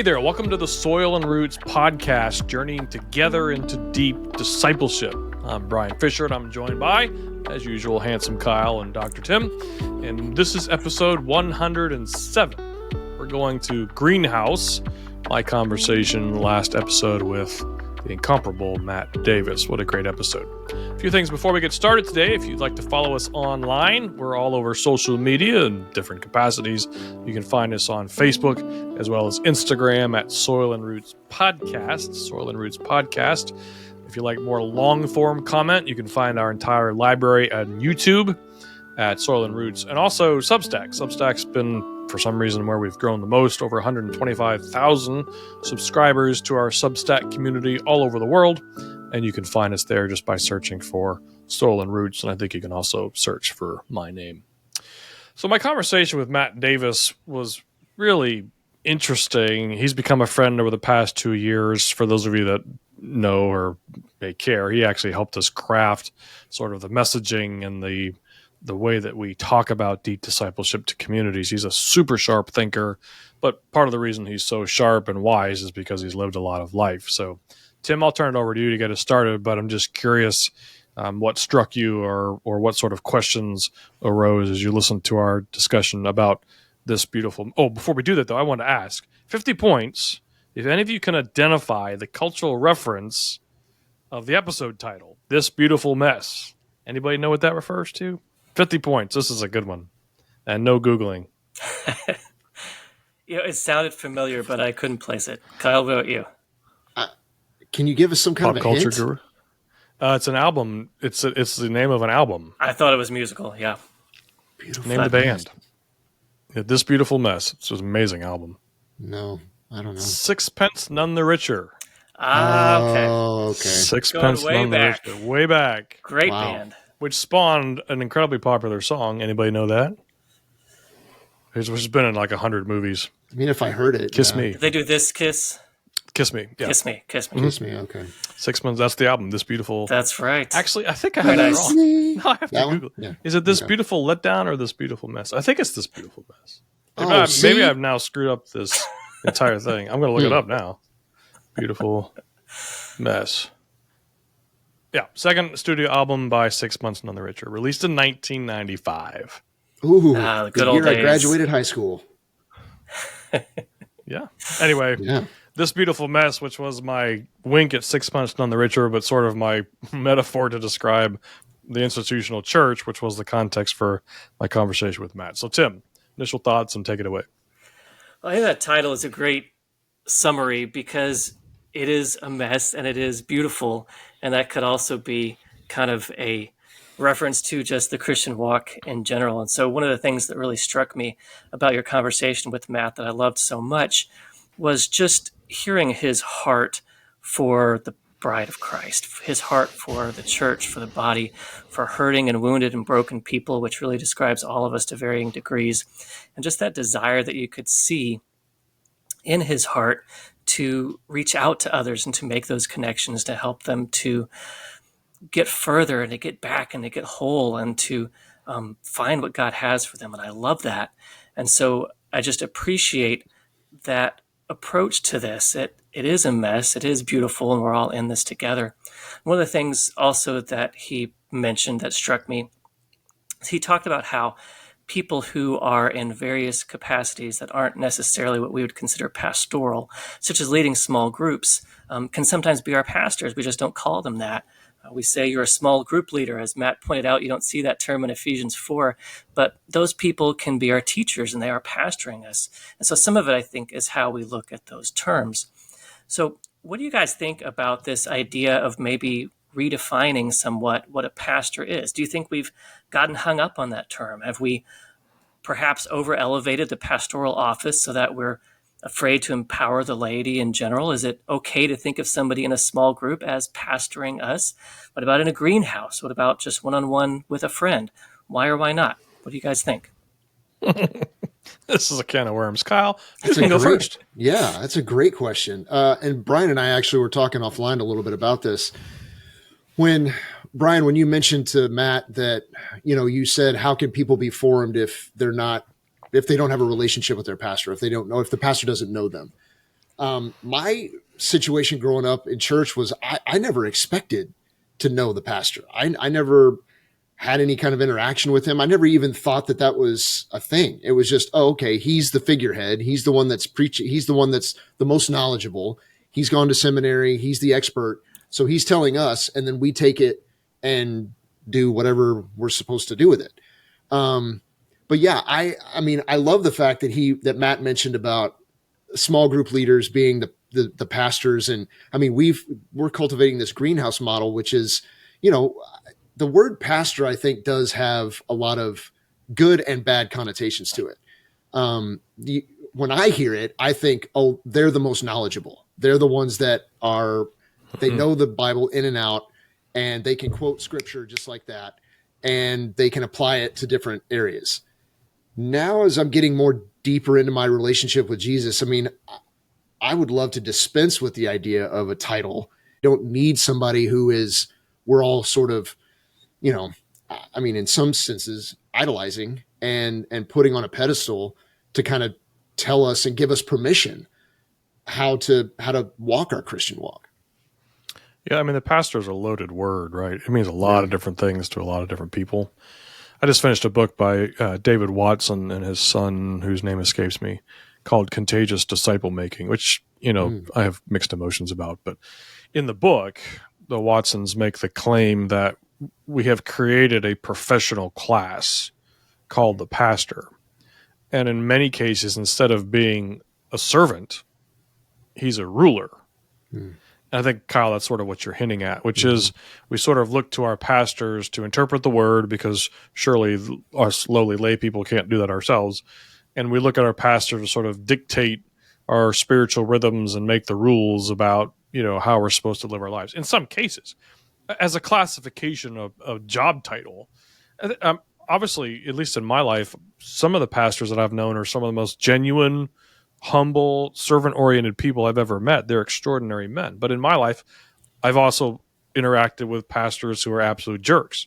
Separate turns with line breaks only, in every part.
Hey there, welcome to the Soil and Roots podcast, journeying together into deep discipleship. I'm Brian Fisher, and I'm joined by, as usual, handsome Kyle and Dr. Tim. And this is episode 107. We're going to Greenhouse, my conversation last episode with the incomparable Matt Davis. What a great episode. A few things before we get started today. If you'd like to follow us online, we're all over social media in different capacities. You can find us on Facebook as well as Instagram at Soil and Roots Podcast, Soil and Roots Podcast. If you like more long-form comment, you can find our entire library on YouTube at Soil and Roots, and also Substack. Substack's been, for some reason, where we've grown the most, over 125,000 subscribers to our Substack community all over the world, and you can find us there just by searching for Soil and Roots, and I think you can also search for my name. So my conversation with Matt Davis was really interesting. He's become a friend over the past 2 years. For those of you that know or may care, he actually helped us craft sort of the messaging and the way that we talk about deep discipleship to communities. He's a super sharp thinker, but part of the reason he's so sharp and wise is because he's lived a lot of life. So, Tim, I'll turn it over to you to get us started, but I'm just curious what struck you or what sort of questions arose as you listened to our discussion about this beautiful... Oh, before we do that, though, I want to ask, 50 points, if any of you can identify the cultural reference of the episode title, This Beautiful Mess. Anybody know what that refers to? 50 points. This is a good one. And no Googling.
It sounded familiar, but I couldn't place it. Kyle, what about you?
Can you give us some kind
Pop
of a hint?
Guru? It's an album. It's the name of an album.
I thought it was musical, yeah.
Beautiful.
Name of the band. Yeah, This Beautiful Mess. It's an amazing album.
No, I don't know.
Sixpence None the Richer.
Okay.
Oh, okay.
Sixpence
Going way
None
back.
the Richer. Way back.
Great
Wow.
band.
Which spawned an incredibly popular song. Anybody know that? Which has been in like 100 movies.
I mean, if I heard it.
Kiss
yeah.
Me.
Did they do This Kiss?
Kiss Me. Yeah.
Kiss Me. Kiss Me.
Kiss me, okay.
6 months. That's the album. This Beautiful.
That's right.
Actually, I think I had that
Nice.
wrong. No, I have to
That one?
Google.
Yeah.
Is it This
Okay.
Beautiful Letdown or This Beautiful Mess? I think it's This Beautiful Mess. Maybe,
Oh,
maybe
see?
I've now screwed up this entire thing. I'm going to look it up now. Beautiful Mess. Yeah, second studio album by 6 Months None the Richer, released in 1995.
Ooh,
the good
the
old
year I
days.
graduated high school.
Yeah. Anyway,
Yeah.
This Beautiful Mess, which was my wink at 6 Months None the Richer, but sort of my metaphor to describe the institutional church, which was the context for my conversation with Matt. So, Tim, initial thoughts and take it away.
Well, I think that title is a great summary because it is a mess and it is beautiful. And that could also be kind of a reference to just the Christian walk in general. And so one of the things that really struck me about your conversation with Matt that I loved so much was just hearing his heart for the bride of Christ, his heart for the church, for the body, for hurting and wounded and broken people, which really describes all of us to varying degrees. And just that desire that you could see in his heart to reach out to others and to make those connections, to help them to get further and to get back and to get whole and to find what God has for them. And I love that. And so I just appreciate that approach to this. It is a mess. It is beautiful. And we're all in this together. One of the things also that he mentioned that struck me, he talked about how people who are in various capacities that aren't necessarily what we would consider pastoral, such as leading small groups, can sometimes be our pastors. We just don't call them that. We say you're a small group leader. As Matt pointed out, you don't see that term in Ephesians 4, but those people can be our teachers and they are pastoring us. And so some of it, I think, is how we look at those terms. So what do you guys think about this idea of maybe redefining somewhat what a pastor is? Do you think we've gotten hung up on that term? Have we perhaps over-elevated the pastoral office so that we're afraid to empower the laity in general? Is it okay to think of somebody in a small group as pastoring us? What about in a greenhouse? What about just one-on-one with a friend? Why or why not? What do you guys think?
This is a can of worms. Kyle, you
That's
can
a
go
great,
first.
yeah, that's a great question. And Brian and I actually were talking offline a little bit about this. Brian, when you mentioned to Matt that, you said, how can people be formed if they don't have a relationship with their pastor, if they don't know, if the pastor doesn't know them? My situation growing up in church was I never expected to know the pastor. I never had any kind of interaction with him. I never even thought that that was a thing. It was just, oh, okay, he's the figurehead. He's the one that's preaching. He's the one that's the most knowledgeable. He's gone to seminary. He's the expert. So he's telling us, and then we take it and do whatever we're supposed to do with it. But yeah, I mean, I love the fact that Matt mentioned about small group leaders being the pastors. And I mean, we're cultivating this greenhouse model, which is, the word pastor, I think, does have a lot of good and bad connotations to it. When I hear it, I think, oh, they're the most knowledgeable. They're the ones that they know the Bible in and out, and they can quote scripture just like that, and they can apply it to different areas. Now, as I'm getting more deeper into my relationship with Jesus, I mean, I would love to dispense with the idea of a title. You don't need somebody we're all sort of, I mean, in some senses, idolizing and putting on a pedestal to kind of tell us and give us permission how to walk our Christian walk.
Yeah, I mean, the pastor is a loaded word, right? It means a lot of different things to a lot of different people. I just finished a book by David Watson and his son, whose name escapes me, called Contagious Disciple Making, which, I have mixed emotions about. But in the book, the Watsons make the claim that we have created a professional class called the pastor. And in many cases, instead of being a servant, he's a ruler. And I think, Kyle, that's sort of what you're hinting at, which is we sort of look to our pastors to interpret the word, because surely us lowly lay people can't do that ourselves. And we look at our pastor to sort of dictate our spiritual rhythms and make the rules about, how we're supposed to live our lives. In some cases, as a classification of job title, obviously, at least in my life, some of the pastors that I've known are some of the most genuine, humble, servant-oriented people I've ever met. They're extraordinary men. But in my life, I've also interacted with pastors who are absolute jerks,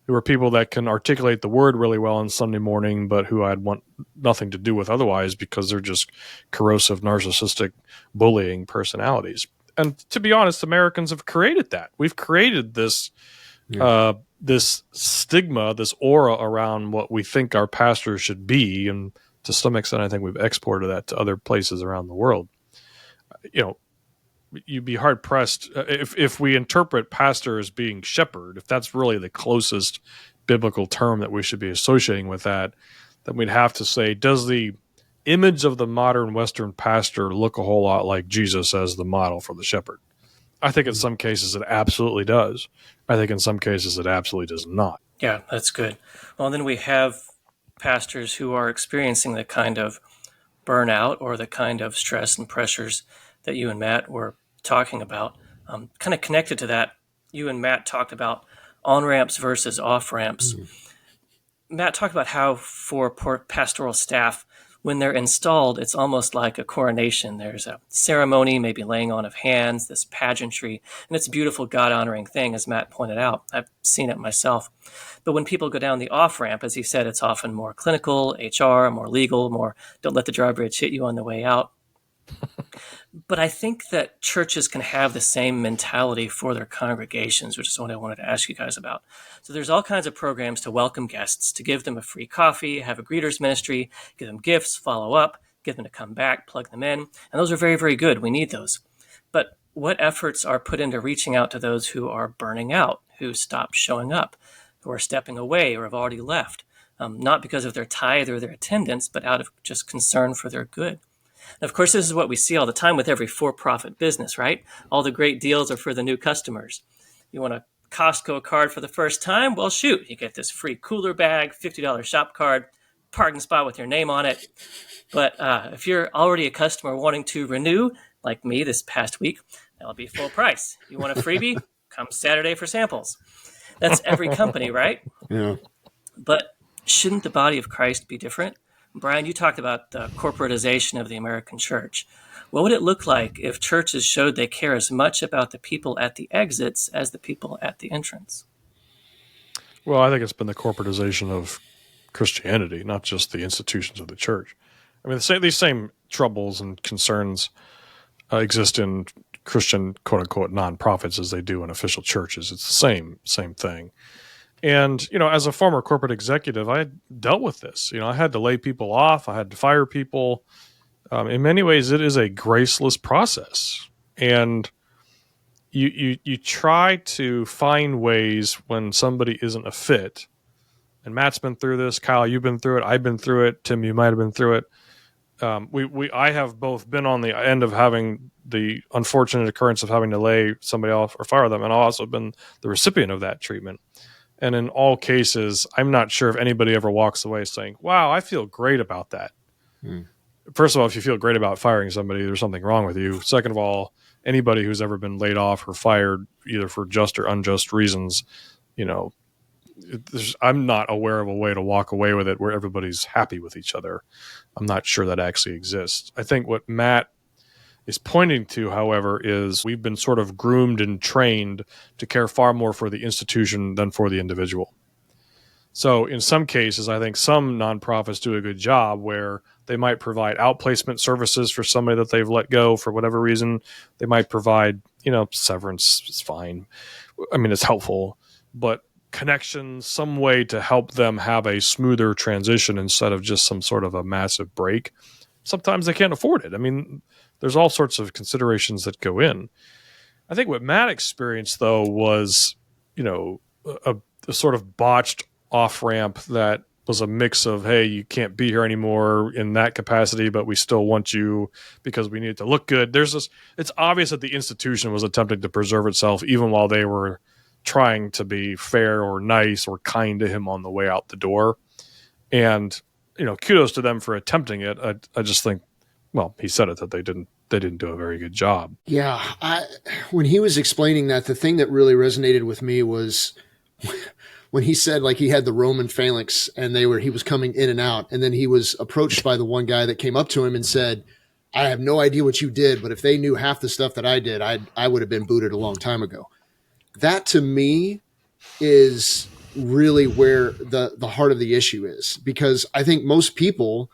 who are people that can articulate the word really well on Sunday morning, but who I'd want nothing to do with otherwise because they're just corrosive, narcissistic, bullying personalities. And to be honest, Americans have created that. We've created this this stigma, this aura around what we think our pastors should be, and to some extent, I think we've exported that to other places around the world. You'd be hard pressed if we interpret pastor as being shepherd, if that's really the closest biblical term that we should be associating with that, then we'd have to say, does the image of the modern Western pastor look a whole lot like Jesus as the model for the shepherd? I think in some cases it absolutely does. I think in some cases it absolutely does not.
Yeah, that's good. Well, then we have pastors who are experiencing the kind of burnout or the kind of stress and pressures that you and Matt were talking about. Kind of connected to that, you and Matt talked about on-ramps versus off-ramps. Matt talked about how for pastoral staff, when they're installed, it's almost like a coronation. There's a ceremony, maybe laying on of hands, this pageantry, and it's a beautiful God-honoring thing, as Matt pointed out. I've seen it myself. But when people go down the off-ramp, as he said, it's often more clinical, HR, more legal, more don't let the drawbridge hit you on the way out. But I think that churches can have the same mentality for their congregations, which is what I wanted to ask you guys about. So there's all kinds of programs to welcome guests, to give them a free coffee, have a greeters ministry, give them gifts, follow up, get them to come back, plug them in. And those are very, very good. We need those. But what efforts are put into reaching out to those who are burning out, who stopped showing up, who are stepping away or have already left, not because of their tithe or their attendance, but out of just concern for their good? And of course, this is what we see all the time with every for-profit business, right? All the great deals are for the new customers. You want a Costco card for the first time? Well, shoot, you get this free cooler bag, $50 shop card, parking spot with your name on it. But if you're already a customer wanting to renew, like me this past week, that'll be full price. You want a freebie? Come Saturday for samples. That's every company, right?
Yeah.
But shouldn't the body of Christ be different? Brian, you talked about the corporatization of the American church. What would it look like if churches showed they care as much about the people at the exits as the people at the entrance?
Well, I think it's been the corporatization of Christianity, not just the institutions of the church. I mean, these same troubles and concerns exist in Christian quote unquote nonprofits as they do in official churches. It's the same thing. And, as a former corporate executive, I dealt with this. I had to lay people off. I had to fire people. In many ways, it is a graceless process. And you try to find ways when somebody isn't a fit. And Matt's been through this. Kyle, you've been through it. I've been through it. Tim, you might have been through it. I have both been on the end of having the unfortunate occurrence of having to lay somebody off or fire them, and I've also been the recipient of that treatment. And in all cases, I'm not sure if anybody ever walks away saying, wow, I feel great about that. First of all, if you feel great about firing somebody, there's something wrong with you. Second of all, anybody who's ever been laid off or fired, either for just or unjust reasons, I'm not aware of a way to walk away with it where everybody's happy with each other. I'm not sure that actually exists. I think what Matt is pointing to, however, is we've been sort of groomed and trained to care far more for the institution than for the individual. So in some cases, I think some nonprofits do a good job where they might provide outplacement services for somebody that they've let go for whatever reason. They might provide, severance. It's fine. I mean, it's helpful, but connections, some way to help them have a smoother transition instead of just some sort of a massive break. Sometimes they can't afford it. I mean, there's all sorts of considerations that go in. I think what Matt experienced, though, was, a sort of botched off-ramp that was a mix of, hey, you can't be here anymore in that capacity, but we still want you because we need it to look good. It's obvious that the institution was attempting to preserve itself even while they were trying to be fair or nice or kind to him on the way out the door. And, kudos to them for attempting it. I just think, well, he said it, that they didn't do a very good job.
Yeah. When he was explaining that, the thing that really resonated with me was when he said like he had the Roman phalanx and he was coming in and out. And then he was approached by the one guy that came up to him and said, I have no idea what you did, but if they knew half the stuff that I did, I would have been booted a long time ago. That to me is really where the heart of the issue is, because I think most people,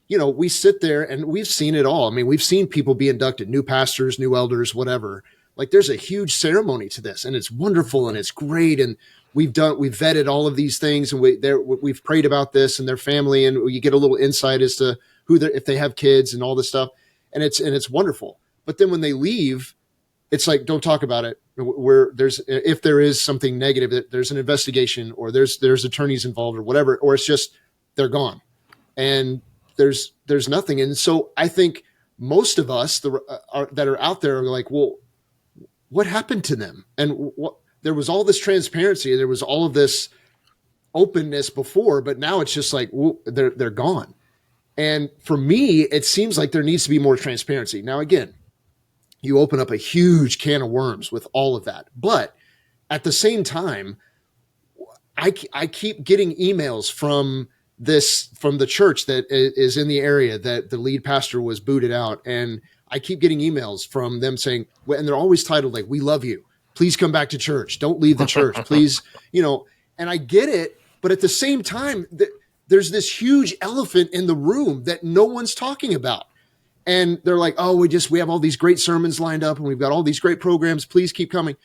we sit there and we've seen it all. I mean, we've seen people be inducted, new pastors, new elders, whatever. Like there's a huge ceremony to this and it's wonderful and it's great. And we've vetted all of these things and we've prayed about this and their family. And you get a little insight as to if they have kids and all this stuff. And it's wonderful. But then when they leave, it's like, don't talk about it. If there is something negative, there's an investigation or there's attorneys involved or whatever, or it's just, they're gone. And there's nothing. And so I think most of us that are out there are like, well, what happened to them? And there was all this transparency. There was all of this openness before, but now it's just like, well, they're gone. And for me, it seems like there needs to be more transparency. Now, again, you open up a huge can of worms with all of that. But at the same time, I keep getting emails from the church that is in the area that the lead pastor was booted out. And I keep getting emails from them saying, and they're always titled like, we love you. Please come back to church. Don't leave the church, please. And I get it. But at the same time, there's this huge elephant in the room that no one's talking about. And they're like, oh, we have all these great sermons lined up and we've got all these great programs. Please keep coming.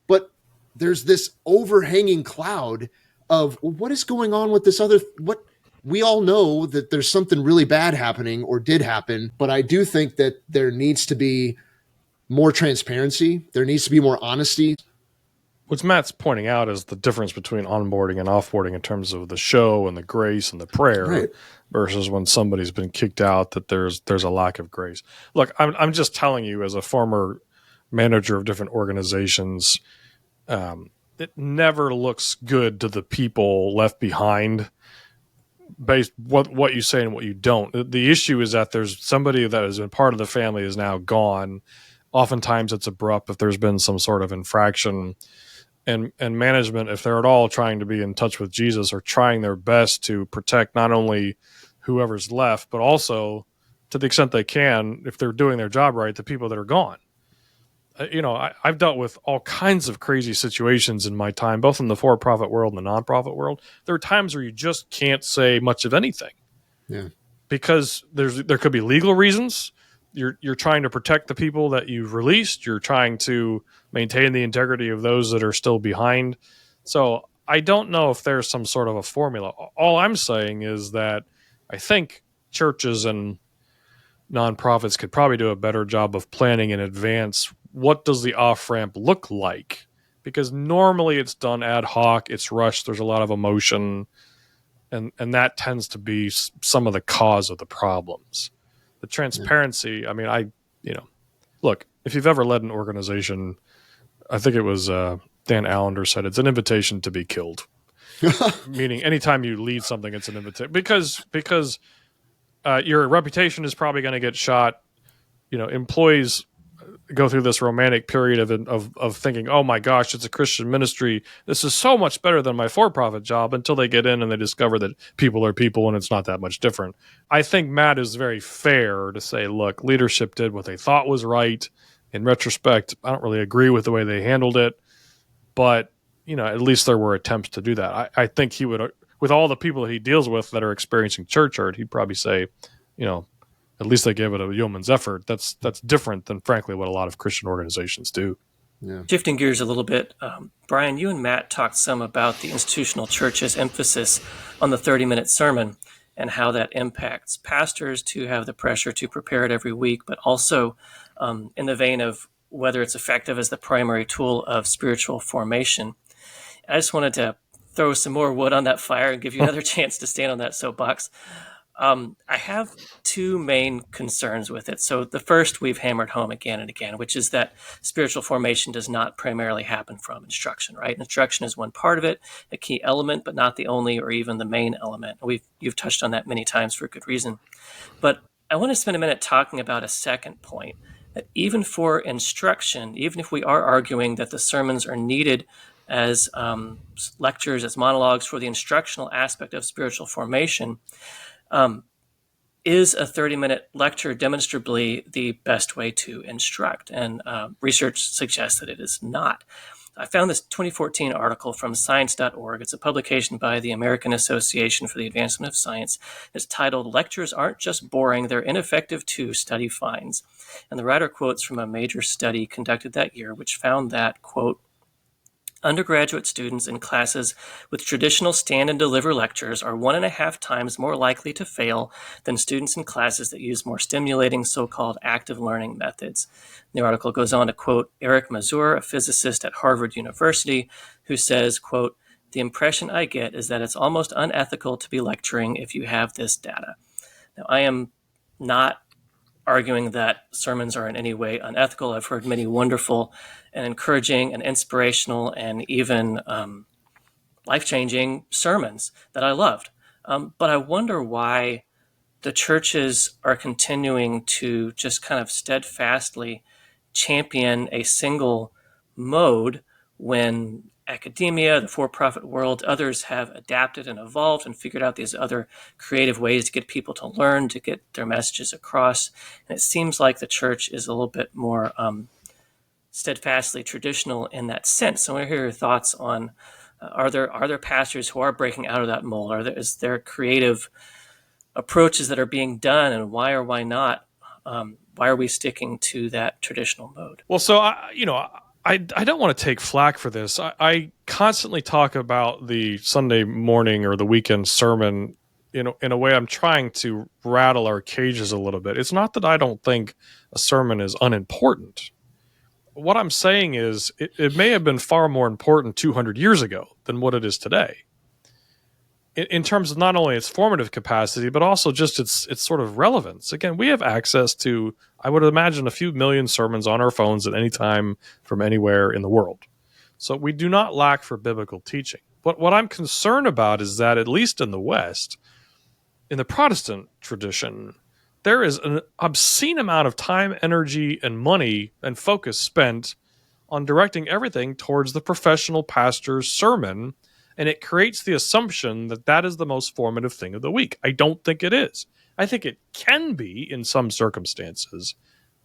But there's this overhanging cloud of what is going on with this what we all know that there's something really bad happening or did happen. But I do think that there needs to be more transparency. There needs to be more honesty.
What Matt's pointing out is the difference between onboarding and offboarding in terms of the show and the grace and the prayer, right, versus when somebody's been kicked out, that there's a lack of grace. Look, I'm just telling you as a former manager of different organizations, it never looks good to the people left behind based what you say and what you don't. The issue is that there's somebody that has been part of the family is now gone. Oftentimes it's abrupt if there's been some sort of infraction. And management, if they're at all trying to be in touch with Jesus, are trying their best to protect not only whoever's left, but also, to the extent they can, if they're doing their job right, the people that are gone. I've dealt with all kinds of crazy situations in my time, both in the for-profit world and the nonprofit world. There are times where you just can't say much of anything.
Yeah.
Because there could be legal reasons. you're trying to protect the people that you've released. You're trying to maintain the integrity of those that are still behind. So I don't know if there's some sort of a formula. All I'm saying is that I think churches and nonprofits could probably do a better job of planning in advance. What does the off ramp look like? Because normally it's done ad hoc, it's rushed, there's a lot of emotion, and that tends to be some of the cause of the problems. The transparency, I mean, look, if you've ever led an organization, I think it was Dan Allender said it's an invitation to be killed. Meaning anytime you lead something, it's an invitation because your reputation is probably going to get shot. Employees go through this romantic period of thinking, oh my gosh, it's a Christian ministry. This is so much better than my for-profit job, until they get in and they discover that people are people and it's not that much different. I think Matt is very fair to say, look, leadership did what they thought was right. In retrospect, I don't really agree with the way they handled it, but at least there were attempts to do that. I think he would, with all the people he deals with that are experiencing church hurt, he'd probably say, at least they gave it a yeoman's effort. That's different than, frankly, what a lot of Christian organizations do.
Yeah. Shifting gears a little bit, Brian, you and Matt talked some about the institutional church's emphasis on the 30-minute sermon and how that impacts pastors to have the pressure to prepare it every week, but also in the vein of whether it's effective as the primary tool of spiritual formation. I just wanted to throw some more wood on that fire and give you another chance to stand on that soapbox. I have two main concerns with it. So the first we've hammered home again and again, which is that spiritual formation does not primarily happen from instruction, right? Instruction is one part of it, a key element, but not the only or even the main element. You've touched on that many times for good reason. But I want to spend a minute talking about a second point, that even for instruction, even if we are arguing that the sermons are needed as lectures, as monologues for the instructional aspect of spiritual formation, is a 30-minute lecture demonstrably the best way to instruct? And research suggests that it is not. I found this 2014 article from science.org. It's a publication by the American Association for the Advancement of Science. It's titled, "Lectures Aren't Just Boring, They're Ineffective Too, Study Finds." And the writer quotes from a major study conducted that year, which found that, quote, undergraduate students in classes with traditional stand and deliver lectures are 1.5 times more likely to fail than students in classes that use more stimulating so-called active learning methods. The article goes on to quote Eric Mazur, a physicist at Harvard University, who says, quote, "The impression I get is that it's almost unethical to be lecturing if you have this data." Now, I am not arguing that sermons are in any way unethical. I've heard many wonderful and encouraging and inspirational and even life-changing sermons that I loved. But I wonder why the churches are continuing to just kind of steadfastly champion a single mode when academia, the for-profit world, others have adapted and evolved and figured out these other creative ways to get people to learn, to get their messages across. And it seems like the church is a little bit more steadfastly traditional in that sense. So I want to hear your thoughts on, are there pastors who are breaking out of that mold? Is there creative approaches that are being done, and why or why not? Why are we sticking to that traditional mode?
Well, so I don't want to take flack for this. I constantly talk about the Sunday morning or the weekend sermon in a way I'm trying to rattle our cages a little bit. It's not that I don't think a sermon is unimportant. What I'm saying is it may have been far more important 200 years ago than what it is today. In terms of not only its formative capacity, but also just its sort of relevance. Again, we have access to, I would imagine, a few million sermons on our phones at any time from anywhere in the world. So we do not lack for biblical teaching. But what I'm concerned about is that, at least in the West, in the Protestant tradition, there is an obscene amount of time, energy, and money and focus spent on directing everything towards the professional pastor's sermon. And it creates the assumption that that is the most formative thing of the week. I don't think it is. I think it can be in some circumstances.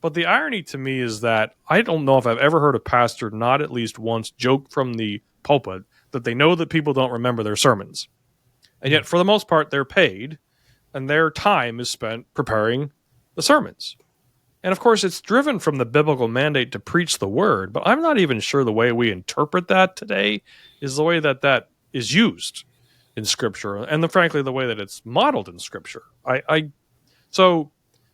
But the irony to me is that I don't know if I've ever heard a pastor not at least once joke from the pulpit that they know that people don't remember their sermons. And yet, for the most part, they're paid, and their time is spent preparing the sermons. And of course, it's driven from the biblical mandate to preach the word, but I'm not even sure the way we interpret that today is the way that that is used in Scripture, and frankly, the way that it's modeled in Scripture. So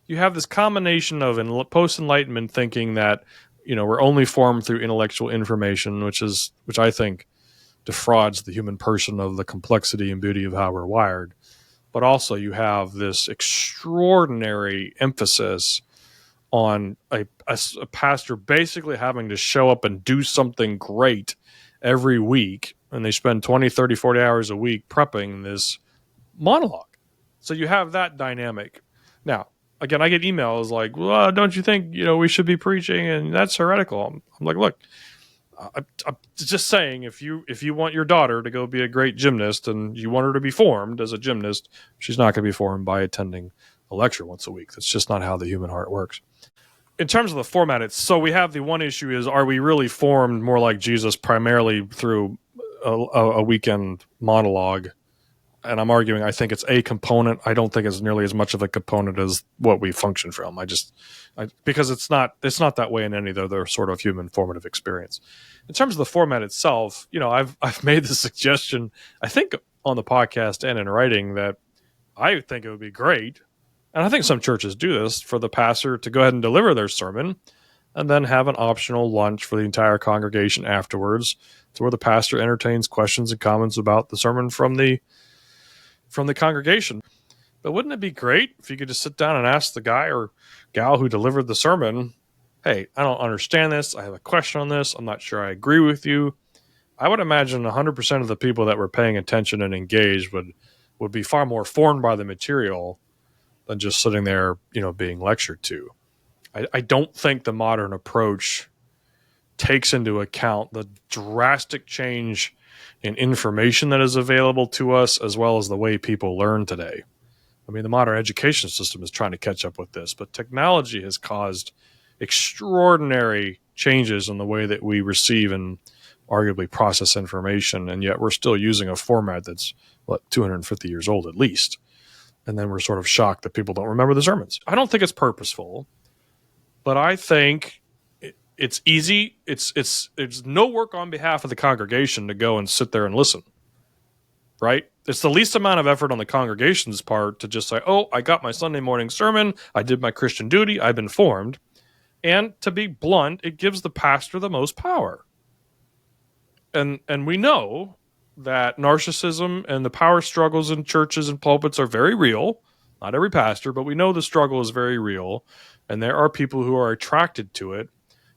you have this combination of post-Enlightenment thinking that we're only formed through intellectual information, which I think defrauds the human person of the complexity and beauty of how we're wired. But also you have this extraordinary emphasis on a pastor basically having to show up and do something great every week, and they spend 20, 30, 40 hours a week prepping this monologue. So you have that dynamic. Now, again, I get emails like, well, don't you think we should be preaching, and that's heretical. I'm like, look, I'm just saying, if you want your daughter to go be a great gymnast and you want her to be formed as a gymnast, she's not going to be formed by attending a lecture once a week. That's just not how the human heart works. In terms of the format, so we have the one issue is, are we really formed more like Jesus primarily through a weekend monologue? And I'm arguing I think it's a component. I don't think it's nearly as much of a component as what we function from. Because it's not that way in any other sort of human formative experience. In terms of the format itself, I've made the suggestion, I think on the podcast and in writing, that I think it would be great, and I think some churches do this, for the pastor to go ahead and deliver their sermon and then have an optional lunch for the entire congregation afterwards, to where the pastor entertains questions and comments about the sermon from the congregation. But wouldn't it be great if you could just sit down and ask the guy or gal who delivered the sermon, hey, I don't understand this. I have a question on this. I'm not sure I agree with you. I would imagine 100% of the people that were paying attention and engaged would be far more formed by the material than just sitting there, being lectured to. I don't think the modern approach takes into account the drastic change in information that is available to us, as well as the way people learn today. I mean, the modern education system is trying to catch up with this, but technology has caused extraordinary changes in the way that we receive and arguably process information, and yet we're still using a format that's 250 years old at least. And then we're sort of shocked that people don't remember the sermons. I don't think it's purposeful, but I think it's easy. It's no work on behalf of the congregation to go and sit there and listen, right? It's the least amount of effort on the congregation's part to just say, oh, I got my Sunday morning sermon, I did my Christian duty, I've been formed. And to be blunt, it gives the pastor the most power. And we know that narcissism and the power struggles in churches and pulpits are very real. Not every pastor, but we know the struggle is very real. And there are people who are attracted to it.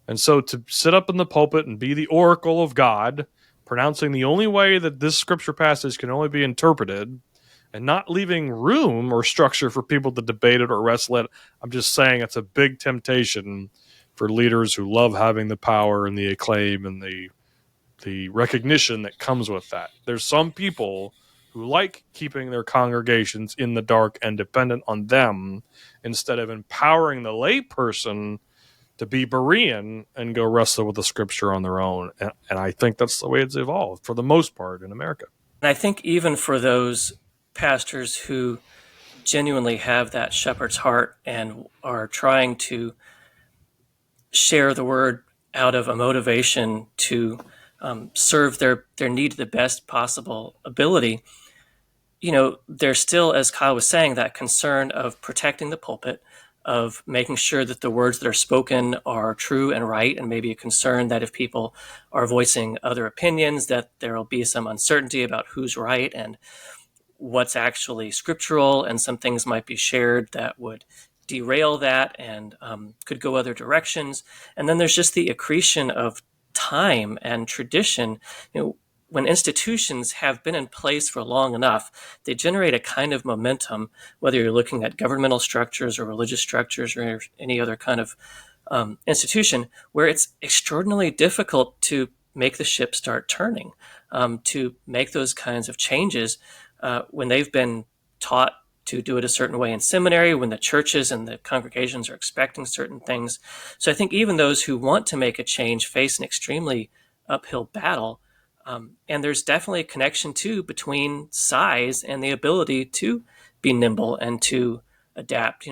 And so to sit up in the pulpit and be the oracle of God, pronouncing the only way that this scripture passage can only be interpreted, and not leaving room or structure for people to debate it or wrestle it, I'm just saying it's a big temptation for leaders who love having the power and the acclaim and the recognition that comes with that. There's some people who like keeping their congregations in the dark and dependent on them, instead of empowering the layperson to be Berean and go wrestle with the scripture on their own. And I think that's the way it's evolved for the most part in America.
And I think even for those pastors who genuinely have that shepherd's heart and are trying to share the word out of a motivation to serve their need to the best possible ability, there's still, as Kyle was saying, that concern of protecting the pulpit, of making sure that the words that are spoken are true and right, and maybe a concern that if people are voicing other opinions, that there will be some uncertainty about who's right and what's actually scriptural, and some things might be shared that would derail that and could go other directions. And then there's just the accretion of time and tradition. When institutions have been in place for long enough, they generate a kind of momentum, whether you're looking at governmental structures or religious structures or any other kind of institution, where it's extraordinarily difficult to make the ship start turning, to make those kinds of changes when they've been taught to do it a certain way in seminary, when the churches and the congregations are expecting certain things. So I think even those who want to make a change face an extremely uphill battle. And there's definitely a connection, too, between size and the ability to be nimble and to adapt.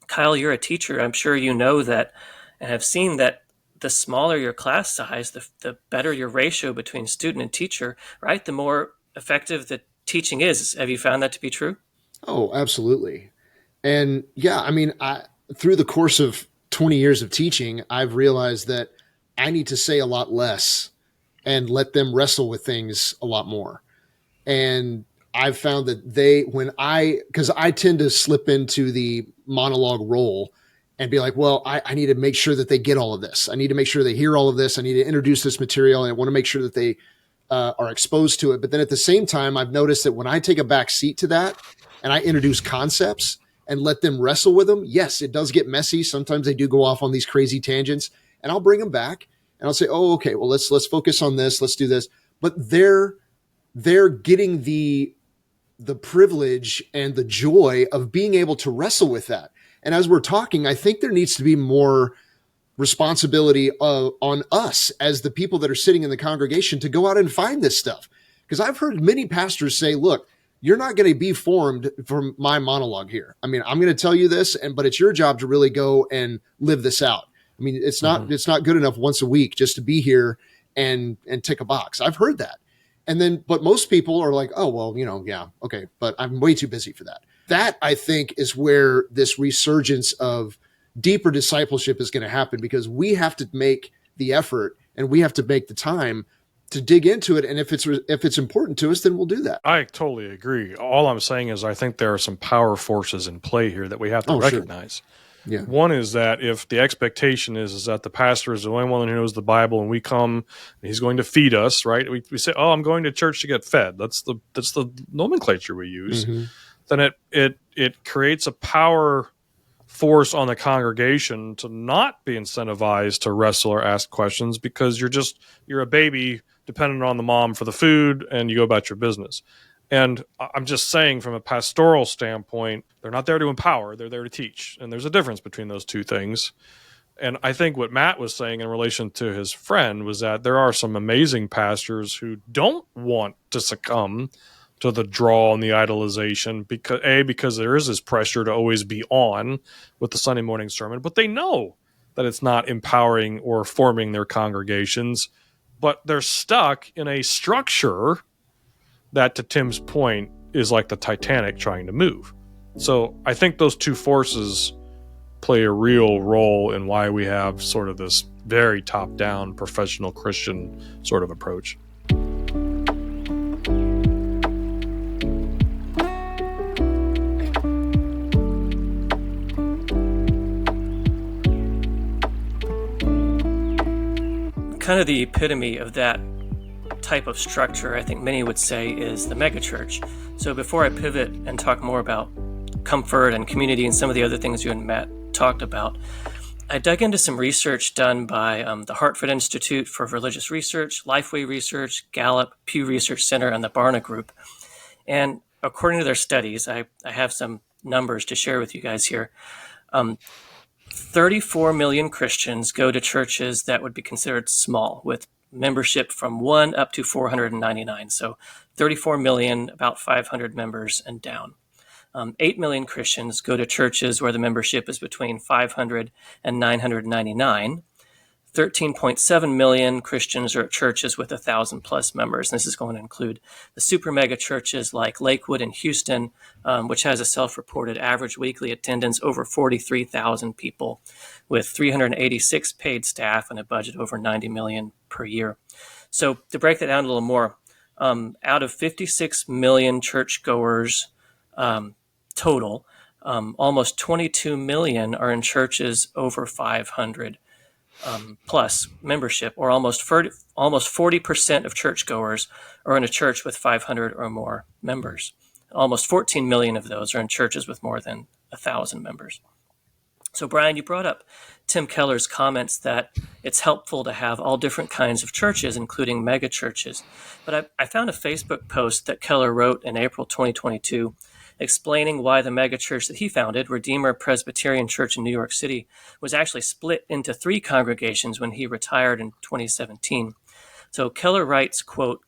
Kyle, you're a teacher. I'm sure you know that and have seen that the smaller your class size, the better your ratio between student and teacher, right? The more effective the teaching is. Have you found that to be true?
Oh, absolutely. And yeah, I mean, through the course of 20 years of teaching, I've realized that I need to say a lot less and let them wrestle with things a lot more. And I've found that because I tend to slip into the monologue role and be like, well, I need to make sure that they get all of this. I need to make sure they hear all of this. I need to introduce this material, and I want to make sure that they are exposed to it. But then at the same time, I've noticed that when I take a back seat to that and I introduce concepts and let them wrestle with them, yes, it does get messy. Sometimes they do go off on these crazy tangents, and I'll bring them back and I'll say, oh, okay, well, let's focus on this. Let's do this. But they're getting the privilege and the joy of being able to wrestle with that. And as we're talking, I think there needs to be more responsibility on us as the people that are sitting in the congregation to go out and find this stuff. Because I've heard many pastors say, look, you're not going to be formed from my monologue here. I mean, I'm going to tell you this, but it's your job to really go and live this out. I mean, it's not good enough once a week just to be here and tick a box. I've heard that. But most people are like, oh, well, yeah, okay, but I'm way too busy for that. That, I think, is where this resurgence of deeper discipleship is going to happen, because we have to make the effort and we have to make the time to dig into it. And if it's important to us, then we'll do that.
I totally agree. All I'm saying is I think there are some power forces in play here that we have to recognize. Sure. Yeah. One is that if the expectation is that the pastor is the only one who knows the Bible, and we come and he's going to feed us, right? We say, oh, I'm going to church to get fed. That's the nomenclature we use. Mm-hmm. Then it creates a power force on the congregation to not be incentivized to wrestle or ask questions, because you're a baby dependent on the mom for the food, and you go about your business. And I'm just saying, from a pastoral standpoint, they're not there to empower, they're there to teach. And there's a difference between those two things. And I think what Matt was saying in relation to his friend was that there are some amazing pastors who don't want to succumb to the draw and the idolization, because there is this pressure to always be on with the Sunday morning sermon, but they know that it's not empowering or forming their congregations, but they're stuck in a structure that, to Tim's point, is like the Titanic trying to move. So I think those two forces play a real role in why we have sort of this very top-down professional Christian sort of approach.
Kind of the epitome of that type of structure, I think many would say, is the megachurch. So before I pivot and talk more about comfort and community and some of the other things you and Matt talked about, I dug into some research done by the Hartford Institute for Religious Research, Lifeway Research, Gallup, Pew Research Center, and the Barna Group. And according to their studies, I have some numbers to share with you guys here. 34 million Christians go to churches that would be considered small, with membership from 1 up to 499. So 34 million, about 500 members and down. 8 million Christians go to churches where the membership is between 500 and 999. 13.7 million Christians are at churches with 1,000 plus members. And this is going to include the super mega churches like Lakewood in Houston, which has a self-reported average weekly attendance over 43,000 people, with 386 paid staff and a budget over $90 million per year. So to break that down a little more, out of 56 million churchgoers total, almost 22 million are in churches over 500 plus membership, or almost 40% of churchgoers are in a church with 500 or more members. Almost 14 million of those are in churches with more than 1,000 members. So, Brian, you brought up Tim Keller's comments that it's helpful to have all different kinds of churches, including mega churches. But I found a Facebook post that Keller wrote in April 2022 explaining why the megachurch that he founded, Redeemer Presbyterian Church in New York City, was actually split into 3 congregations when he retired in 2017. So Keller writes, quote,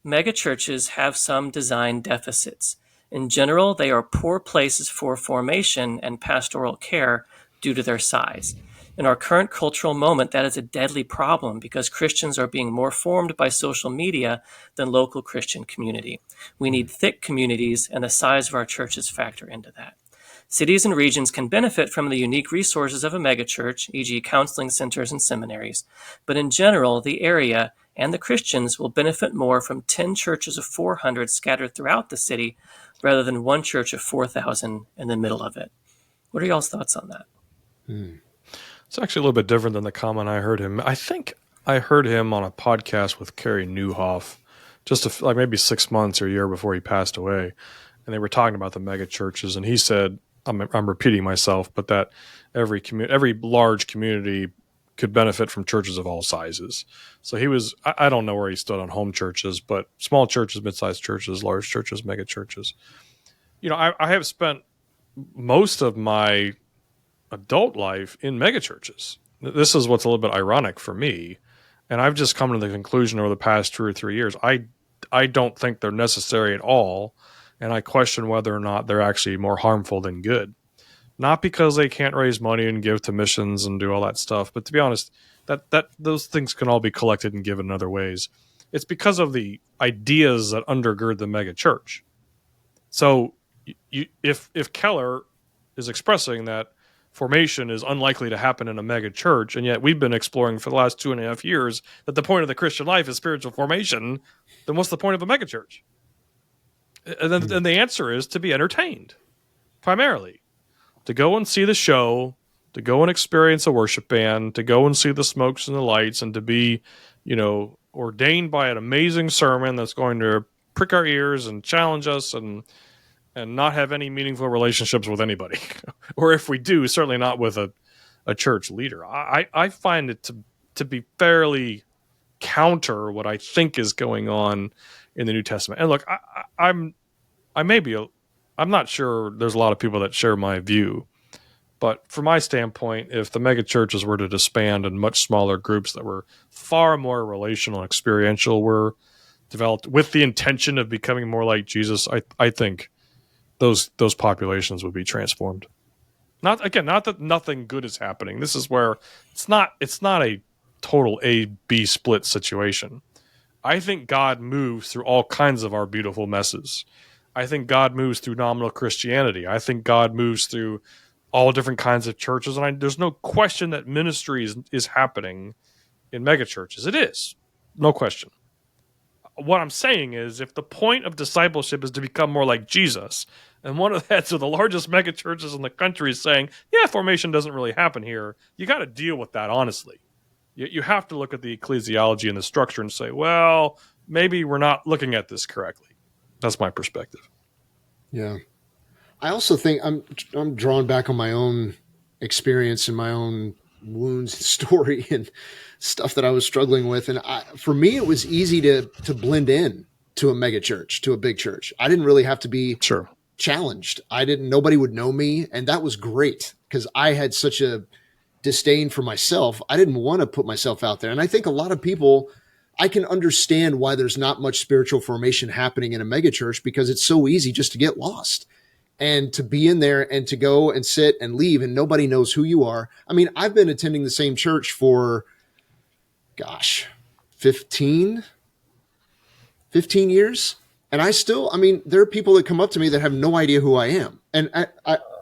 "Megachurches have some design deficits. In general, they are poor places for formation and pastoral care due to their size. In our current cultural moment, that is a deadly problem because Christians are being more formed by social media than local Christian community. We need thick communities, and the size of our churches factor into that. Cities and regions can benefit from the unique resources of a megachurch, e.g., counseling centers and seminaries, but in general, the area and the Christians will benefit more from 10 churches of 400 scattered throughout the city rather than one church of 4,000 in the middle of it. What are y'all's thoughts on that?
It's actually a little bit different than the comment I heard him. I think I heard him on a podcast with Carrie Newhoff just like maybe 6 months or a year before he passed away. And they were talking about the mega churches. And he said, I'm repeating myself, but that every large community could benefit from churches of all sizes. So he was, I don't know where he stood on home churches, but small churches, mid-sized churches, large churches, mega churches. I have spent most of my adult life in megachurches. This is what's a little bit ironic for me. And I've just come to the conclusion over the past 2 or 3 years, I don't think they're necessary at all. And I question whether or not they're actually more harmful than good. Not because they can't raise money and give to missions and do all that stuff, but to be honest, that those things can all be collected and given in other ways. It's because of the ideas that undergird the mega church. So if Keller is expressing that formation is unlikely to happen in a mega church, and yet we've been exploring for the last 2.5 years that the point of the Christian life is spiritual formation, then what's the point of a mega church? And then the answer is to be entertained, primarily. To go and see the show, to go and experience a worship band, to go and see the smokes and the lights, and to be, ordained by an amazing sermon that's going to prick our ears and challenge us and not have any meaningful relationships with anybody. Or if we do, certainly not with a church leader. I find it to be fairly counter what I think is going on in the New Testament. And look, I'm not sure there's a lot of people that share my view, but from my standpoint, if the mega churches were to disband and much smaller groups that were far more relational and experiential were developed with the intention of becoming more like Jesus, I think those populations would be transformed. Not that nothing good is happening. This is where it's not a total A-B split situation. I think God moves through all kinds of our beautiful messes. I think God moves through nominal Christianity. I think God moves through all different kinds of churches. And there's no question that ministry is happening in megachurches. It is. No question. What I'm saying is if the point of discipleship is to become more like Jesus, and one of the heads of the largest megachurches in the country is saying, yeah, formation doesn't really happen here, you got to deal with that honestly. You have to look at the ecclesiology and the structure and say, well, maybe we're not looking at this correctly. That's my perspective.
Yeah. I also think I'm drawn back on my own experience and my own wounds, story, and stuff that I was struggling with. And for me, it was easy to blend in to a mega church, to a big church. I didn't really have to be challenged. Nobody would know me. And that was great because I had such a disdain for myself. I didn't want to put myself out there. And I think a lot of people, I can understand why there's not much spiritual formation happening in a megachurch because it's so easy just to get lost and to be in there and to go and sit and leave and nobody knows who you are. I mean, I've been attending the same church for, 15 years. And there are people that come up to me that have no idea who I am. And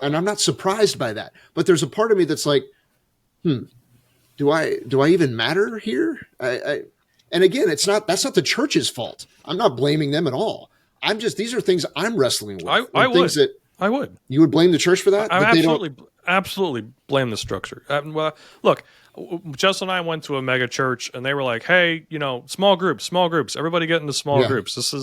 I'm not surprised by that, but there's a part of me that's like, do I even matter here? And again, that's not the church's fault. I'm not blaming them at all. These are things I'm wrestling with.
I would.
You would blame the church for that?
I absolutely blame the structure. Look, Justin and I went to a mega church and they were like, hey, small groups, everybody get into small groups. This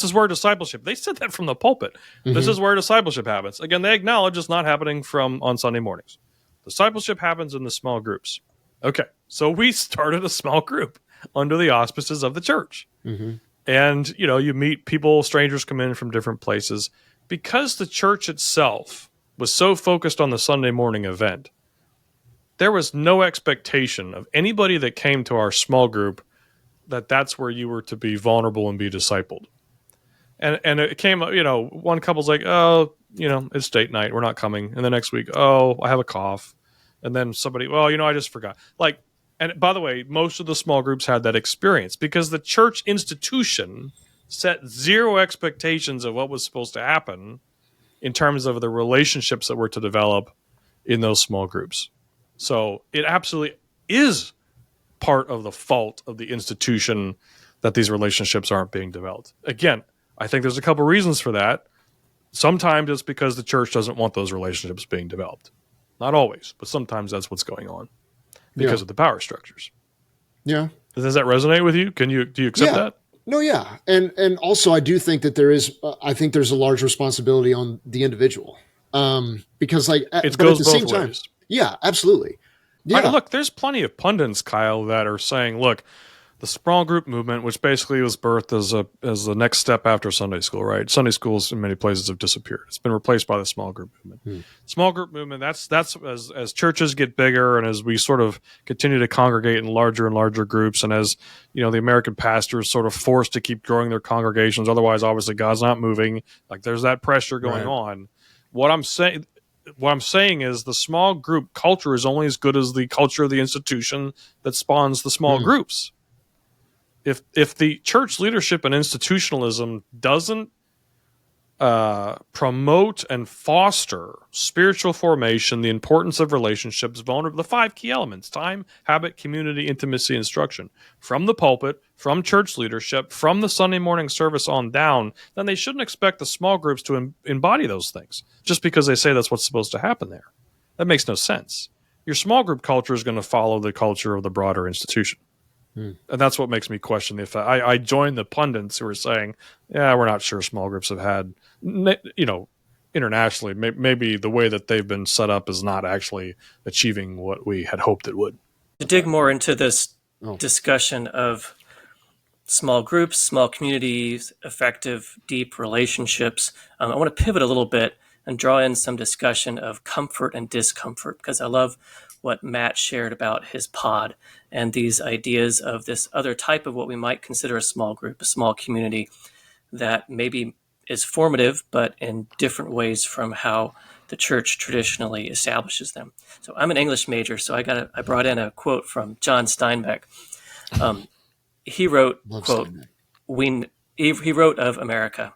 is where discipleship, they said that from the pulpit. Mm-hmm. This is where discipleship happens. Again, they acknowledge it's not happening on Sunday mornings. Discipleship happens in the small groups. Okay, so we started a small group under the auspices of the church. Mm-hmm. And, you meet people, strangers come in from different places. Because the church itself was so focused on the Sunday morning event, there was no expectation of anybody that came to our small group that that's where you were to be vulnerable and be discipled. And it came, one couple's like, oh, it's date night, we're not coming. And the next week, oh, I have a cough. And then somebody, well, I just forgot. Like, and by the way, most of the small groups had that experience because the church institution set zero expectations of what was supposed to happen in terms of the relationships that were to develop in those small groups. So it absolutely is part of the fault of the institution that these relationships aren't being developed. Again, I think there's a couple reasons for that. Sometimes it's because the church doesn't want those relationships being developed. Not always, but sometimes that's what's going on because of the power structures.
Yeah.
Does that resonate with you? Do you accept that?
No, yeah. And also I do think that there's a large responsibility on the individual. Because
it goes both ways.
Yeah, absolutely. Yeah.
Look, there's plenty of pundits, Kyle, that are saying, look, the small group movement, which basically was birthed as the next step after Sunday school, right? Sunday schools in many places have disappeared. It's been replaced by the small group movement. Small group movement, that's as churches get bigger and as we sort of continue to congregate in larger and larger groups, and as the American pastors sort of forced to keep growing their congregations, otherwise obviously God's not moving. Like there's that pressure going on. What I'm saying is the small group culture is only as good as the culture of the institution that spawns the small groups. If the church leadership and institutionalism doesn't promote and foster spiritual formation, the importance of relationships, the 5 key elements: time, habit, community, intimacy, instruction, from the pulpit, from church leadership, from the Sunday morning service on down, then they shouldn't expect the small groups to embody those things just because they say that's what's supposed to happen there. That makes no sense. Your small group culture is going to follow the culture of the broader institution. And that's what makes me question the effect. I join the pundits who are saying, yeah, we're not sure small groups have had, internationally, maybe the way that they've been set up is not actually achieving what we had hoped it would.
To dig more into this discussion of small groups, small communities, effective, deep relationships, I want to pivot a little bit and draw in some discussion of comfort and discomfort, because I love what Matt shared about his pod and these ideas of this other type of what we might consider a small group, a small community that maybe is formative, but in different ways from how the church traditionally establishes them. So I'm an English major, so I brought in a quote from John Steinbeck. He wrote, quote, he wrote of America,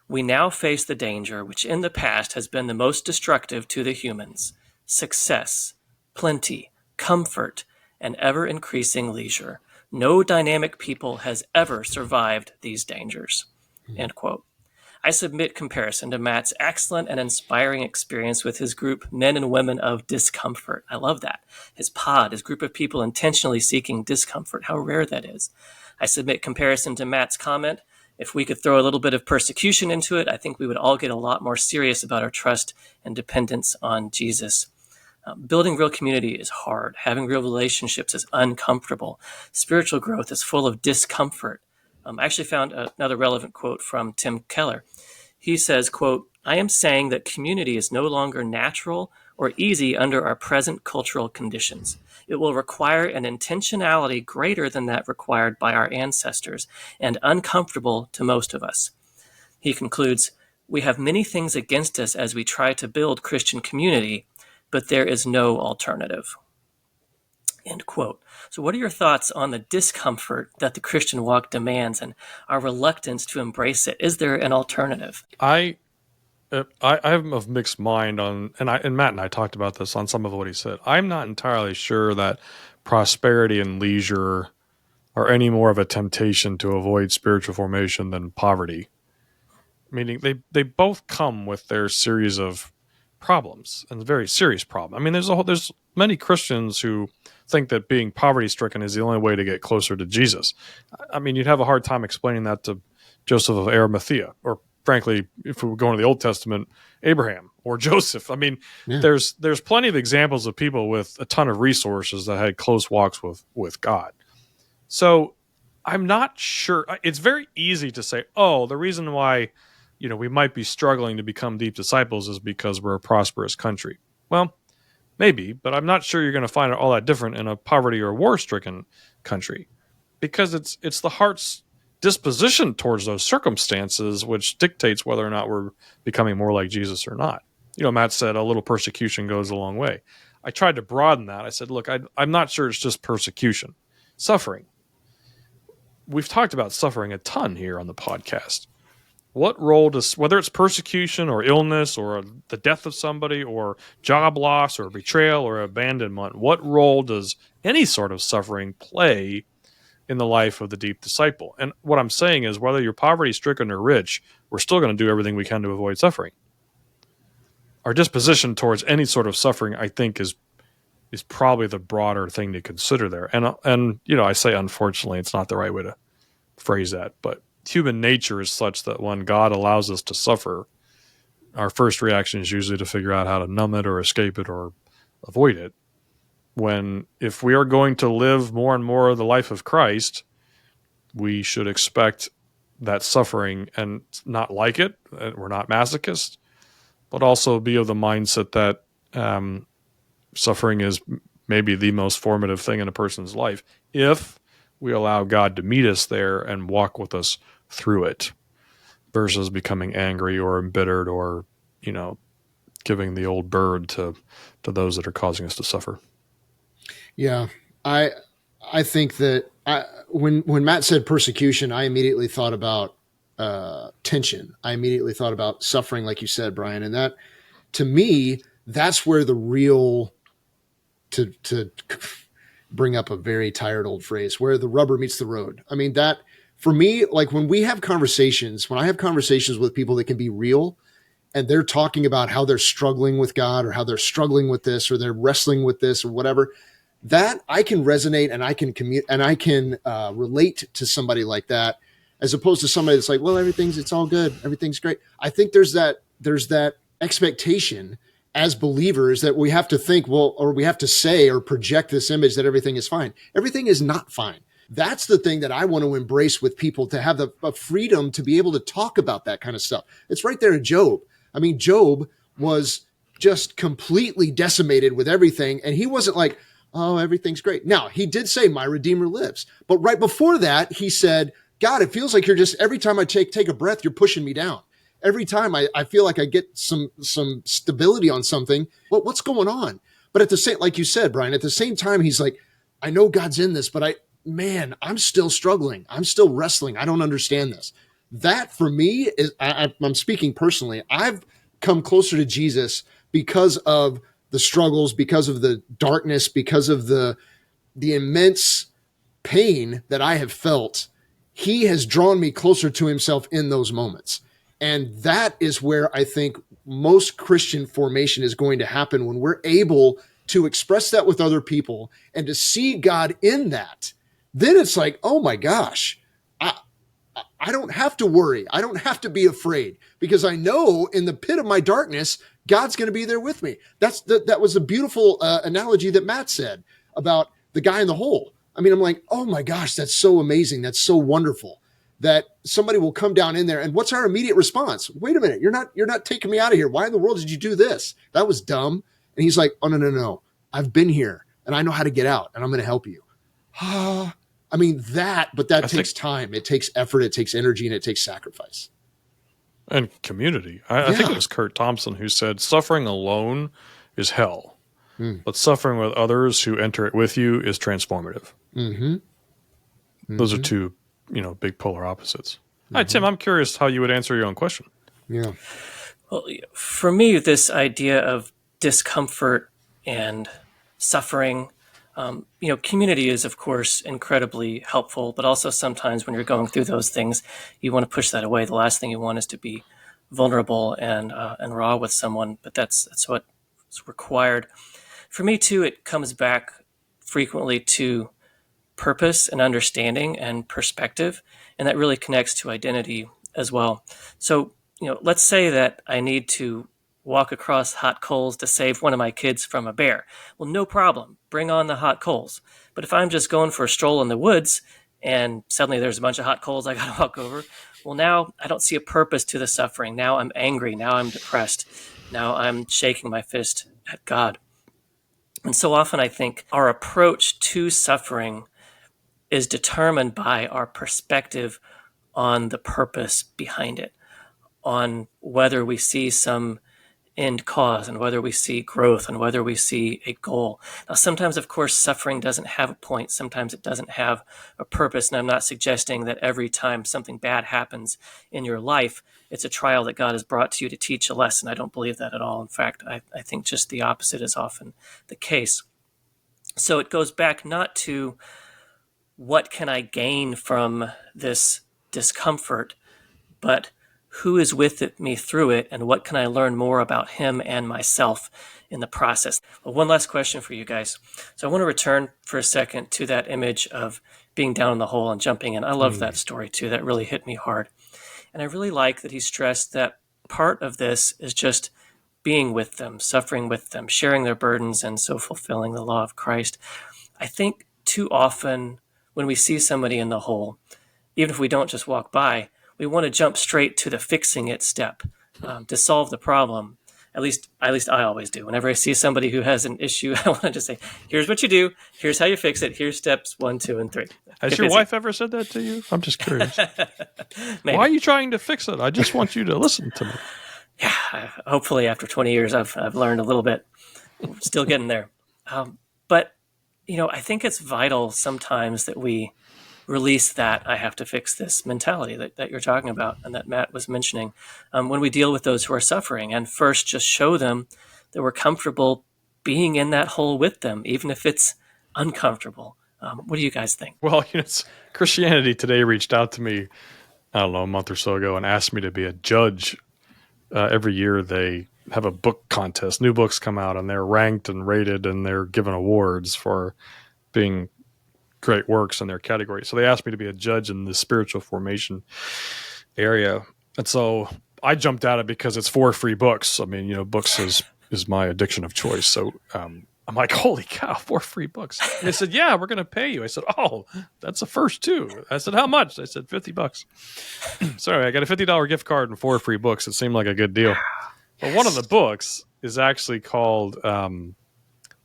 "We now face the danger which in the past has been the most destructive to the humans: success, plenty, comfort, and ever-increasing leisure. No dynamic people has ever survived these dangers." End quote. I submit comparison to Matt's excellent and inspiring experience with his group, Men and Women of Discomfort. I love that. His pod, his group of people intentionally seeking discomfort. How rare that is. I submit comparison to Matt's comment. If we could throw a little bit of persecution into it, I think we would all get a lot more serious about our trust and dependence on Jesus. Building real community is hard. Having real relationships is uncomfortable. Spiritual growth is full of discomfort. I actually found another relevant quote from Tim Keller. He says, quote, "I am saying that community is no longer natural or easy under our present cultural conditions. It will require an intentionality greater than that required by our ancestors and uncomfortable to most of us." He concludes, "We have many things against us as we try to build Christian community, but there is no alternative." End quote. So what are your thoughts on the discomfort that the Christian walk demands and our reluctance to embrace it? Is there an alternative?
I'm of mixed mind on, and Matt and I talked about this on some of what he said. I'm not entirely sure that prosperity and leisure are any more of a temptation to avoid spiritual formation than poverty. Meaning they both come with their series of problems, and very serious problem. I mean, there's many Christians who think that being poverty stricken is the only way to get closer to Jesus. I mean, you'd have a hard time explaining that to Joseph of Arimathea, or frankly, if we were going to the Old Testament, Abraham or Joseph. I mean, there's plenty of examples of people with a ton of resources that had close walks with God. So I'm not sure. It's very easy to say, oh, the reason why we might be struggling to become deep disciples is because we're a prosperous country. Well, maybe, but I'm not sure you're going to find it all that different in a poverty or war-stricken country, because it's the heart's disposition towards those circumstances, which dictates whether or not we're becoming more like Jesus or not. Matt said a little persecution goes a long way. I tried to broaden that. I said, look, I'm not sure it's just persecution. Suffering. We've talked about suffering a ton here on the podcast. What role does, whether it's persecution or illness or the death of somebody or job loss or betrayal or abandonment, what role does any sort of suffering play in the life of the deep disciple? And what I'm saying is, whether you're poverty-stricken or rich, we're still going to do everything we can to avoid suffering. Our disposition towards any sort of suffering, I think, is probably the broader thing to consider there. And I say unfortunately, it's not the right way to phrase that, but human nature is such that when God allows us to suffer, our first reaction is usually to figure out how to numb it or escape it or avoid it. If we are going to live more and more of the life of Christ, we should expect that suffering and not like it. We're not masochists, but also be of the mindset that suffering is maybe the most formative thing in a person's life if we allow God to meet us there and walk with us through it, versus becoming angry or embittered or, giving the old bird to those that are causing us to suffer.
Yeah. I think that when Matt said persecution, I immediately thought about tension. I immediately thought about suffering, like you said, Brian. And that, to me, that's where the real, to bring up a very tired old phrase, where the rubber meets the road. I mean, that for me, like when I have conversations with people that can be real and they're talking about how they're struggling with God or how they're struggling with this or they're wrestling with this or whatever, that I can resonate and I can relate to somebody like that, as opposed to somebody that's like, well, it's all good. Everything's great. I think there's that expectation as believers that we have to think, or we have to say or project this image that everything is fine. Everything is not fine. That's the thing that I want to embrace with people, to have the freedom to be able to talk about that kind of stuff. It's right there in Job. I mean, Job was just completely decimated with everything. And he wasn't like, oh, everything's great. Now, he did say, my Redeemer lives. But right before that, he said, God, it feels like you're just, every time I take a breath, you're pushing me down. Every time I feel like I get some stability on something, what's going on? But at the same, like you said, Brian, at the same time, he's like, I know God's in this, but I'm still struggling. I'm still wrestling. I don't understand this. That for me is, I'm speaking personally, I've come closer to Jesus because of the struggles, because of the darkness, because of the immense pain that I have felt. He has drawn me closer to himself in those moments. And that is where I think most Christian formation is going to happen, when we're able to express that with other people and to see God in that. Then it's like, oh my gosh, I don't have to worry. I don't have to be afraid, because I know in the pit of my darkness, God's going to be there with me. That was a beautiful analogy that Matt said about the guy in the hole. I mean, I'm like, oh my gosh, that's so amazing. That's so wonderful that somebody will come down in there. And what's our immediate response? Wait a minute. You're not taking me out of here. Why in the world did you do this? That was dumb. And he's like, oh, no. I've been here and I know how to get out, and I'm going to help you. I mean, that takes time. It takes effort. It takes energy, and it takes sacrifice.
And community. I think it was Kurt Thompson who said, suffering alone is hell, but suffering with others who enter it with you is transformative. Those are two, big polar opposites. All right, Tim, I'm curious how you would answer your own question.
Yeah.
Well, for me, this idea of discomfort and suffering, community is, of course, incredibly helpful, but also sometimes when you're going through those things, you want to push that away. The last thing you want is to be vulnerable and raw with someone, but that's what's required. For me, too, it comes back frequently to purpose and understanding and perspective, and that really connects to identity as well. So, let's say that I need to walk across hot coals to save one of my kids from a bear. Well, no problem. Bring on the hot coals. But if I'm just going for a stroll in the woods and suddenly there's a bunch of hot coals I got to walk over, well, now I don't see a purpose to the suffering. Now I'm angry. Now I'm depressed. Now I'm shaking my fist at God. And so often I think our approach to suffering is determined by our perspective on the purpose behind it, on whether we see some end cause and whether we see growth and whether we see a goal. Now, sometimes, of course, suffering doesn't have a point. Sometimes it doesn't have a purpose. And I'm not suggesting that every time something bad happens in your life, it's a trial that God has brought to you to teach a lesson. I don't believe that at all. In fact, I think just the opposite is often the case. So it goes back not to what can I gain from this discomfort, but who is with me through it, and what can I learn more about him and myself in the process? Well, one last question for you guys. So I want to return for a second to that image of being down in the hole and jumping in. I love that story too. That really hit me hard. And I really like that he stressed that part of this is just being with them, suffering with them, sharing their burdens, and so fulfilling the law of Christ. I think too often when we see somebody in the hole, even if we don't just walk by, we want to jump straight to the fixing it step to solve the problem. At least I always do. Whenever I see somebody who has an issue, I want to just say, here's what you do. Here's how you fix it. Here's steps 1, 2, and 3.
Has your wife ever said that to you? I'm just curious. Why are you trying to fix it? I just want you to listen to me.
Yeah, hopefully after 20 years, I've learned a little bit. I'm still getting there. But, I think it's vital sometimes that we release that I have to fix this mentality that you're talking about and that Matt was mentioning when we deal with those who are suffering, and first just show them that we're comfortable being in that hole with them, even if it's uncomfortable. What do you guys think?
Well, Christianity Today reached out to me, I don't know, a month or so ago and asked me to be a judge. Every year they have a book contest. New books come out and they're ranked and rated and they're given awards for being great works in their category. So they asked me to be a judge in the spiritual formation area. And so I jumped at it because it's 4 free books. I mean, books is my addiction of choice. So I'm like, holy cow, 4 free books. And they said, yeah, we're going to pay you. I said, oh, that's the first 2. I said, how much? I said, $50. Sorry, I got a $50 gift card and 4 free books. It seemed like a good deal. But one of the books is actually called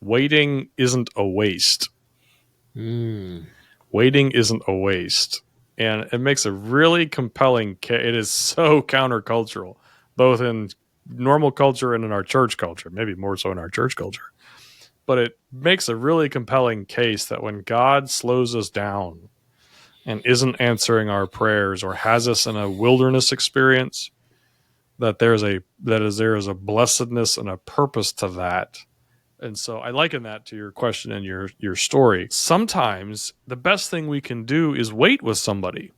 Waiting Isn't a Waste. Waiting Isn't a Waste. And it makes a really compelling case. It is so countercultural, both in normal culture and in our church culture, maybe more so in our church culture. But it makes a really compelling case that when God slows us down and isn't answering our prayers or has us in a wilderness experience, that there is a blessedness and a purpose to that. And so I liken that to your question and your story. Sometimes the best thing we can do is wait with somebody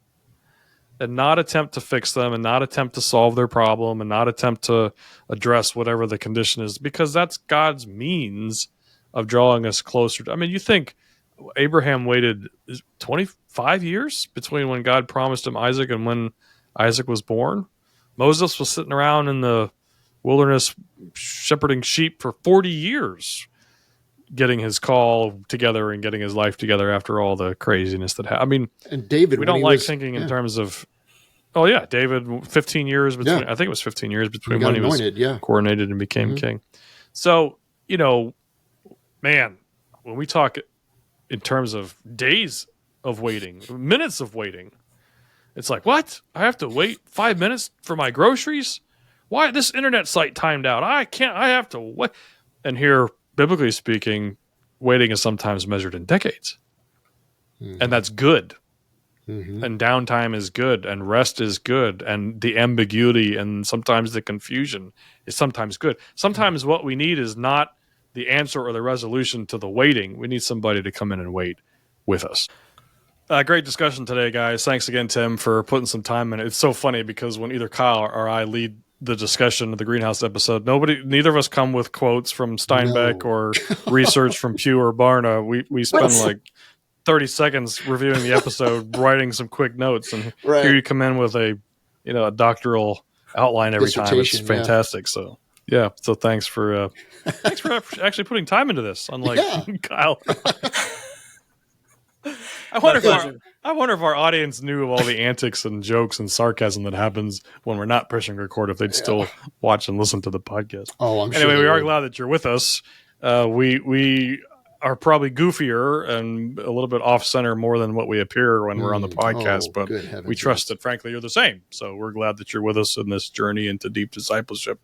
and not attempt to fix them and not attempt to solve their problem and not attempt to address whatever the condition is, because that's God's means of drawing us closer. You think Abraham waited 25 years between when God promised him Isaac and when Isaac was born. Moses was sitting around in the wilderness shepherding sheep for 40 years, getting his call together and getting his life together after all the craziness that happened.
And David,
we don't like thinking in terms of, David, 15 years between, I think it was 15 years between when he was coronated and became king. So, man, when we talk in terms of days of waiting, minutes of waiting, it's like, what? I have to wait 5 minutes for my groceries? Why this internet site timed out? I have to wait. And here, biblically speaking, waiting is sometimes measured in decades. And that's good. And downtime is good. And rest is good. And the ambiguity and sometimes the confusion is sometimes good. Sometimes what we need is not the answer or the resolution to the waiting. We need somebody to come in and wait with us. Great discussion today, guys. Thanks again, Tim, for putting some time in it. It's so funny because when either Kyle or I lead the discussion of the Greenhouse episode, neither of us come with quotes from Steinbeck or research from Pew or Barna. We spend like 30 seconds reviewing the episode, writing some quick notes, and here you come in with a doctoral outline every time. It's fantastic. So so thanks for actually putting time into this, unlike Kyle. I wonder if our audience knew of all the antics and jokes and sarcasm that happens when we're not pushing record, if they'd still watch and listen to the podcast.
Oh, I'm sure.
Anyway, we are glad that you're with us. We are probably goofier and a little bit off center more than what we appear when we're on the podcast, but we trust that, frankly, you're the same. So we're glad that you're with us in this journey into deep discipleship.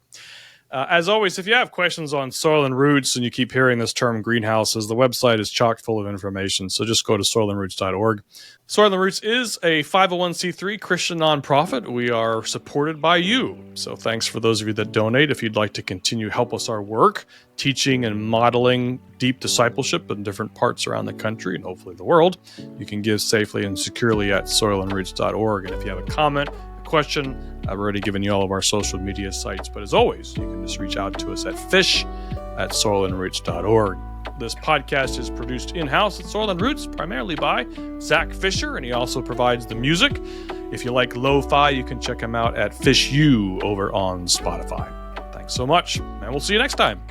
As always, if you have questions on soil and roots and you keep hearing this term greenhouses, the website is chock full of information. So just go to soilandroots.org. Soil and Roots is a 501c3 Christian nonprofit. We are supported by you. So thanks for those of you that donate. If you'd like to continue help us our work, teaching and modeling deep discipleship in different parts around the country and hopefully the world, you can give safely and securely at soilandroots.org. And if you have a comment, question, I've already given you all of our social media sites, but as always, you can just reach out to us at fish@soilandroots.org. This podcast is produced in-house at Soil and Roots, primarily by Zach Fisher, and he also provides the music. If you like lo-fi, you can check him out at Fish U over on Spotify. Thanks so much, and we'll see you next time.